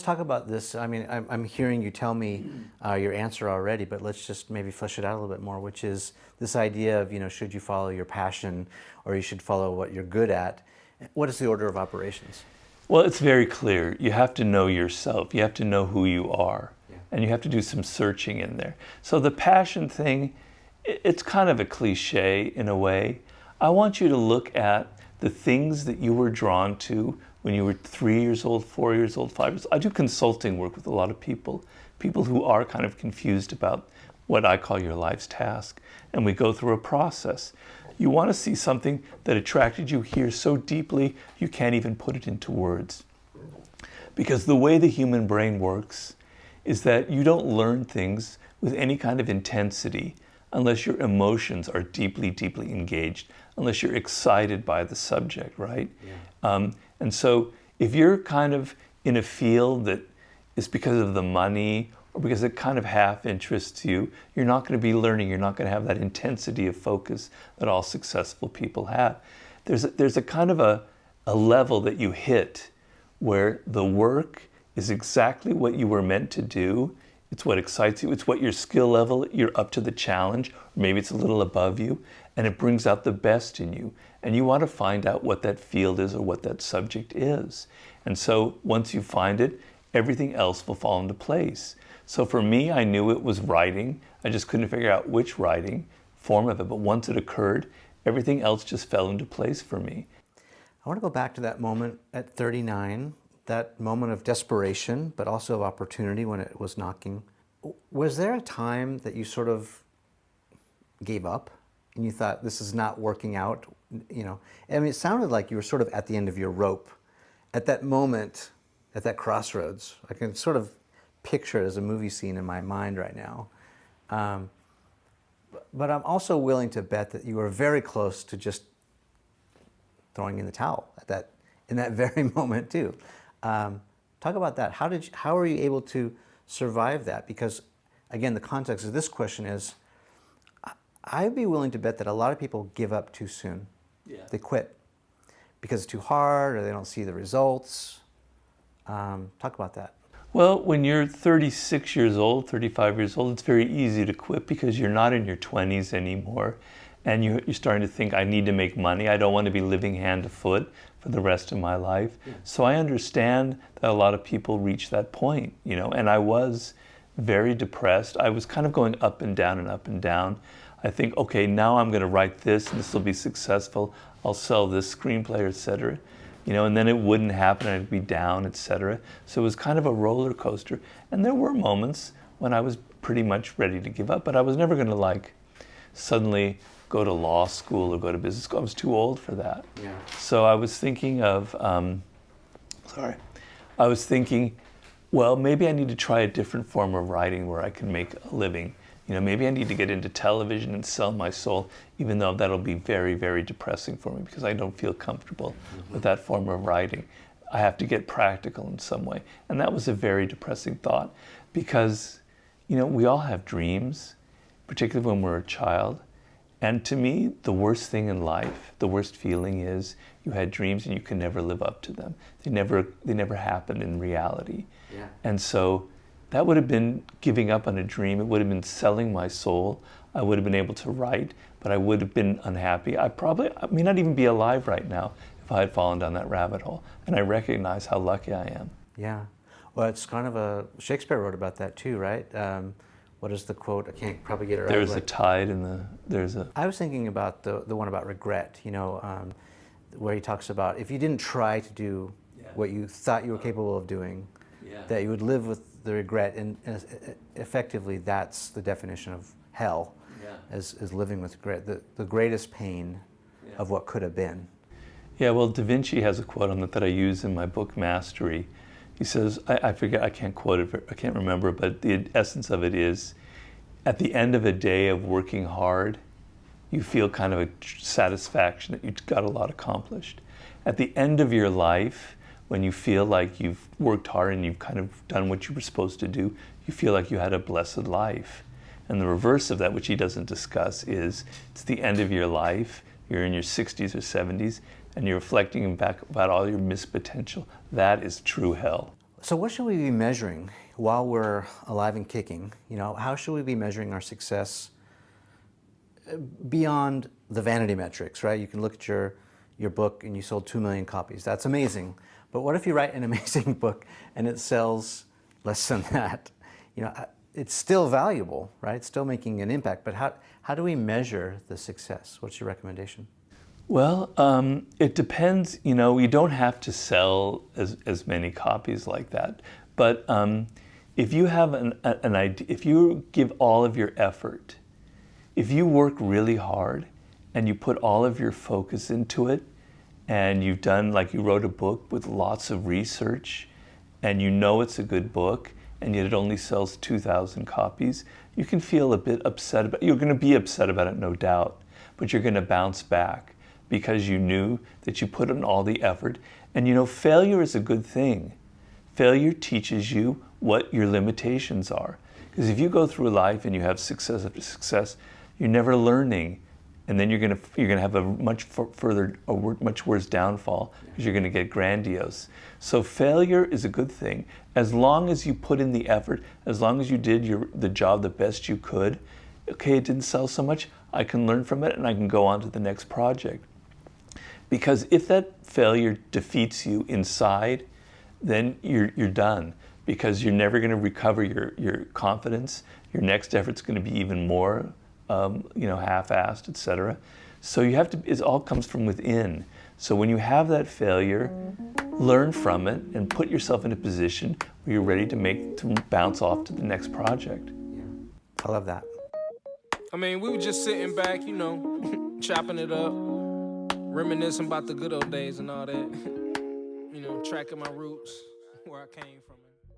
Talk about this. I mean, I'm hearing you tell me your answer already, but let's just maybe flesh it out a little bit more, which is this idea of, should you follow your passion or you should follow what you're good at? What is the order of operations? Well, it's very clear. You have to know yourself. You have to know who you are. Yeah. And you have to do some searching in there. So the passion thing, it's kind of a cliche in a way. I want you to look at the things that you were drawn to when you were 3 years old, 4 years old, 5 years old. I do consulting work with a lot of people who are kind of confused about what I call your life's task. And we go through a process. You want to see something that attracted you here so deeply you can't even put it into words. Because the way the human brain works is that you don't learn things with any kind of intensity unless your emotions are deeply, deeply engaged, unless you're excited by the subject, right? Yeah. And so if you're kind of in a field that is because of the money or because it kind of half interests you, you're not going to be learning. You're not going to have that intensity of focus that all successful people have. There's a kind of a level that you hit where the work is exactly what you were meant to do. It's what excites you. It's what your skill level, you're up to the challenge, or maybe it's a little above you, and it brings out the best in you. And you want to find out what that field is or what that subject is. And so once you find it, everything else will fall into place. So for me, I knew it was writing. I just couldn't figure out which writing form of it. But once it occurred, everything else just fell into place for me. I want to go back to that moment at 39, that moment of desperation, but also of opportunity when it was knocking. Was there a time that you sort of gave up and you thought, this is not working out? I mean, it sounded like you were sort of at the end of your rope. At that moment, at that crossroads, I can sort of picture it as a movie scene in my mind right now. But I'm also willing to bet that you were very close to just throwing in the towel in that very moment too. Talk about that. How are you able to survive that? Because again, the context of this question is, I'd be willing to bet that a lot of people give up too soon. Yeah. They quit because it's too hard or they don't see the results. Talk about that. Well, when you're 36 years old, 35 years old, it's very easy to quit because you're not in your 20s anymore. And you're starting to think, I need to make money. I don't want to be living hand to foot for the rest of my life. Yeah. So I understand that a lot of people reach that point, and I was very depressed. I was kind of going up and down and up and down. I think, okay, now I'm going to write this and this will be successful. I'll sell this screenplay, et cetera. And then it wouldn't happen. I'd be down, et cetera. So it was kind of a roller coaster. And there were moments when I was pretty much ready to give up, but I was never going to suddenly go to law school or go to business school. I was too old for that. Yeah. So I was thinking of, well, maybe I need to try a different form of writing where I can make a living. Maybe I need to get into television and sell my soul, even though that'll be very, very depressing for me because I don't feel comfortable with that form of writing. I have to get practical in some way. And that was a very depressing thought because, we all have dreams, particularly when we're a child. And to me, the worst thing in life, the worst feeling is you had dreams and you can never live up to them. They never happened in reality. Yeah. And so that would have been giving up on a dream. It would have been selling my soul. I would have been able to write, but I would have been unhappy. I may not even be alive right now if I had fallen down that rabbit hole. And I recognize how lucky I am. Yeah. Well, it's kind of Shakespeare wrote about that too, right? What is the quote? I can't probably get it right. There's a tide I was thinking about the one about regret, where he talks about if you didn't try to do what you thought you were capable of doing, that you would live with the regret, and effectively that's the definition of hell, is living with regret, the greatest pain of what could have been. Yeah, well, Da Vinci has a quote on that I use in my book, Mastery. He says, I forget, I can't quote it, I can't remember, but the essence of it is, at the end of a day of working hard, you feel kind of a satisfaction that you got a lot accomplished. At the end of your life, when you feel like you've worked hard and you've kind of done what you were supposed to do, you feel like you had a blessed life. And the reverse of that, which he doesn't discuss, is it's the end of your life, you're in your 60s or 70s, and you're reflecting back about all your missed potential. That is true hell. So what should we be measuring while we're alive and kicking? You know, how should we be measuring our success beyond the vanity metrics, right? You can look at your book and you sold 2 million copies. That's amazing. But what if you write an amazing book and it sells less than that? You know, it's still valuable, right? It's still making an impact. But how do we measure the success? What's your recommendation? Well, it depends. You know, you don't have to sell as many copies like that. But if you have an idea, if you give all of your effort, if you work really hard and you put all of your focus into it, and you've done, like you wrote a book with lots of research, and you know it's a good book, and yet it only sells 2,000 copies, you can feel a bit upset about it. You're going to be upset about it, no doubt, but you're going to bounce back because you knew that you put in all the effort. And you know, failure is a good thing. Failure teaches you what your limitations are. Because if you go through life and you have success after success, you're never learning. And then you're gonna have a much worse downfall because you're gonna get grandiose. So failure is a good thing as long as you put in the effort, as long as you did the job the best you could. Okay, it didn't sell so much. I can learn from it and I can go on to the next project. Because if that failure defeats you inside, then you're done. Because you're never gonna recover your confidence. Your next effort's gonna be even more half-assed, etc. So you have to, it all comes from within. So when you have that failure, learn from it and put yourself in a position where you're ready to bounce off to the next project. Yeah. I love that. I mean, we were just sitting back, you know, chopping it up, reminiscing about the good old days and all that. You know, tracking my roots, where I came from.